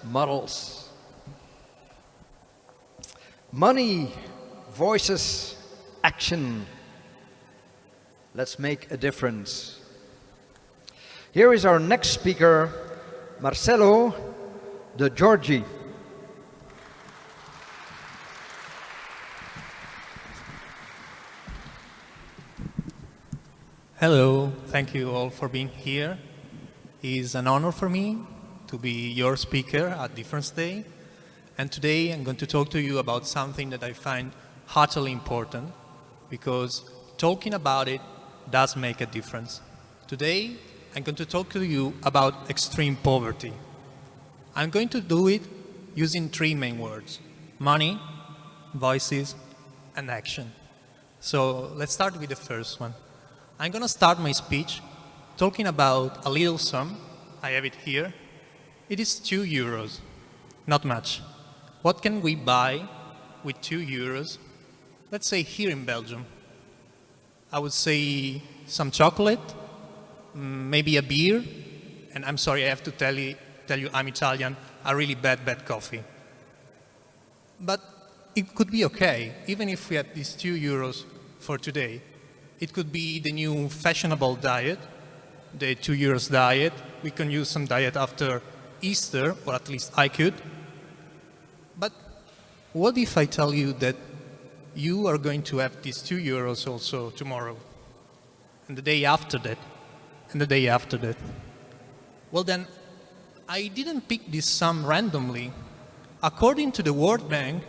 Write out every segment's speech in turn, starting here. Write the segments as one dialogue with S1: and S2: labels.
S1: Models. Money, voices, action. Let's make a difference. Here is our next speaker, Marcello De Giorgi.
S2: Hello, thank you all for being here. It's an honor for me to be your speaker at Difference Day. And today I'm going to talk to you about something that I find heartily important, because talking about it does make a difference. Today I'm going to talk to you about extreme poverty. I'm going to do it using three main words: money, voices, and action. So let's start with the first one. I'm going to start my speech talking about a little sum. I have it here. It is 2 euros, not much. What can we buy with 2 euros? Let's say here in Belgium. I would say some chocolate, maybe a beer, and I'm sorry, I have to tell you I'm Italian, a really bad coffee. But it could be okay, even if we had these 2 euros for today. It could be the new fashionable diet, the 2 euros diet. We can use some diet after Easter, or at least I could. But what if I tell you that you are going to have these 2 euros also tomorrow, and the day after that, and the day after that? Well then, I didn't pick this sum randomly. According to the World Bank,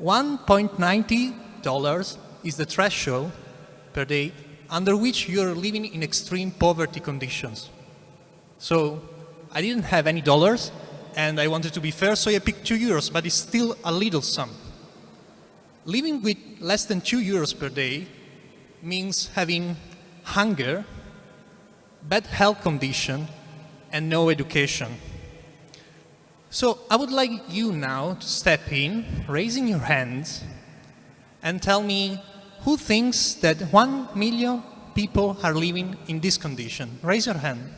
S2: $1.90 is the threshold per day under which you are living in extreme poverty conditions. So I didn't have any dollars, and I wanted to be fair, so I picked 2 euros, but it's still a little sum. Living with less than 2 euros per day means having hunger, bad health condition, and no education. So I would like you now to step in, raising your hands, and tell me who thinks that 1 million people are living in this condition. Raise your hand.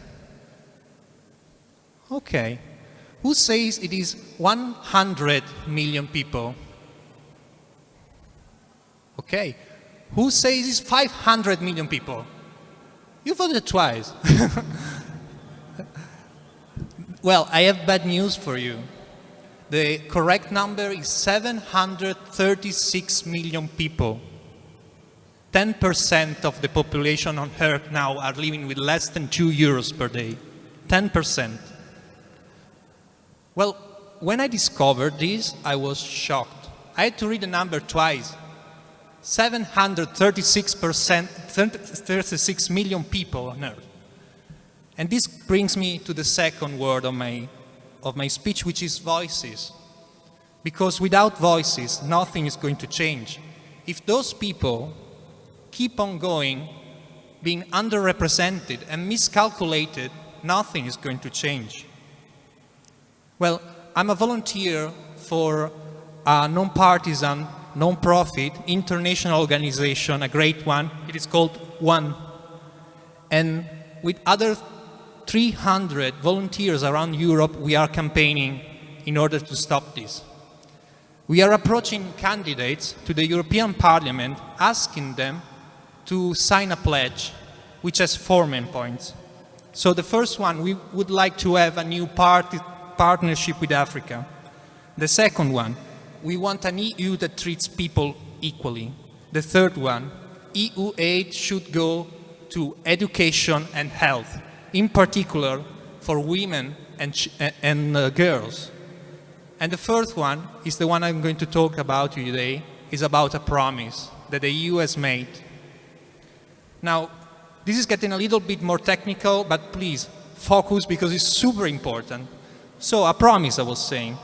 S2: Okay. Who says it is 100 million people? Okay. Who says it's 500 million people? You voted twice. Well, I have bad news for you. The correct number is 736 million people. 10% of the population on Earth now are living with less than 2 euros per day. 10%. Well, when I discovered this, I was shocked. I had to read the number twice. 36 million people on Earth. And this brings me to the second word of my speech, which is voices. Because without voices, nothing is going to change. If those people keep on going, being underrepresented and miscalculated, nothing is going to change. Well, I'm a volunteer for a non-partisan, non-profit, international organization, a great one. It is called ONE. And with other 300 volunteers around Europe, we are campaigning in order to stop this. We are approaching candidates to the European Parliament, asking them to sign a pledge which has 4 main points. So the first one, we would like to have a new partnership with Africa. The second one, we want an EU that treats people equally. The third one, EU aid should go to education and health, in particular for women and girls. And the fourth one is the one I'm going to talk about today, is about a promise that the EU has made. Now, this is getting a little bit more technical, but please focus because it's super important. So, a promise, I was saying.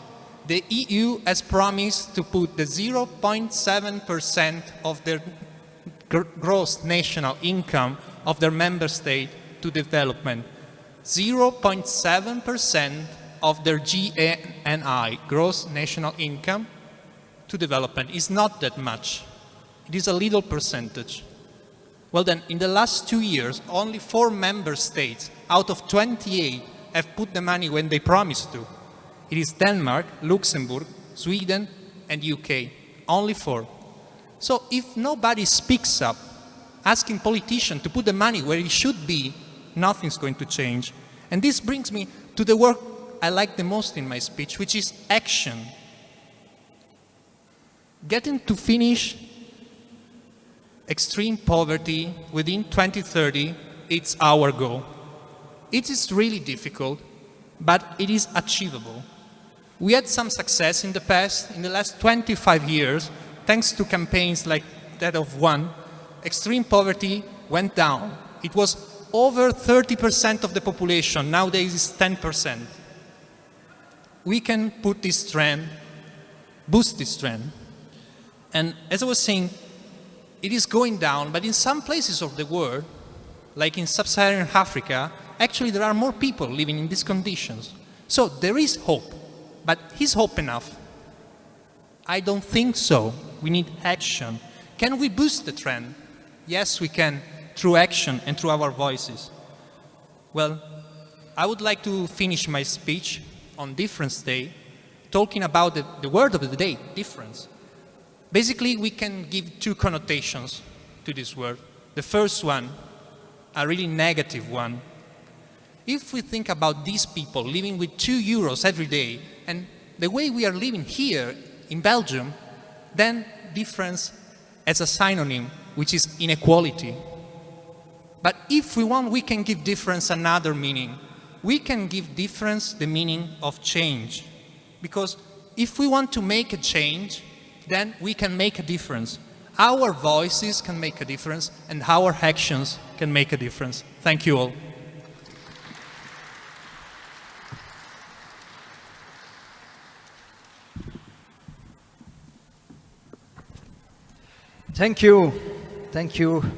S2: The EU has promised to put the 0.7% of their gross national income of their member state to development. 0.7% of their GNI, gross national income, to development is not that much. It is a little percentage. Well then, in the last 2 years, only 4 member states out of 28 have put the money when they promised to. It is Denmark, Luxembourg, Sweden, and UK. Only 4. So if nobody speaks up, asking politicians to put the money where it should be, nothing's going to change. And this brings me to the word I like the most in my speech, which is action. Getting to finish extreme poverty within 2030, it's our goal. It is really difficult, but it is achievable. We had some success in the past. In the last 25 years, thanks to campaigns like that of one, extreme poverty went down. It was over 30% of the population. Nowadays it's 10%. We can put this trend, boost this trend. And as I was saying, it is going down, but in some places of the world, like in sub-Saharan Africa, actually there are more people living in these conditions. So there is hope, but is hope enough? I don't think so. We need action. Can we boost the trend? Yes, we can, through action and through our voices. Well, I would like to finish my speech on Difference Day talking about the word of the day, difference. Basically, we can give 2 connotations to this word. The first one, a really negative one. If we think about these people living with 2 euros every day, and the way we are living here in Belgium, then difference as a synonym, which is inequality. But if we want, we can give difference another meaning. We can give difference the meaning of change. Because if we want to make a change, then we can make a difference. Our voices can make a difference, and our actions can make a difference. Thank you all.
S1: Thank you. Thank you.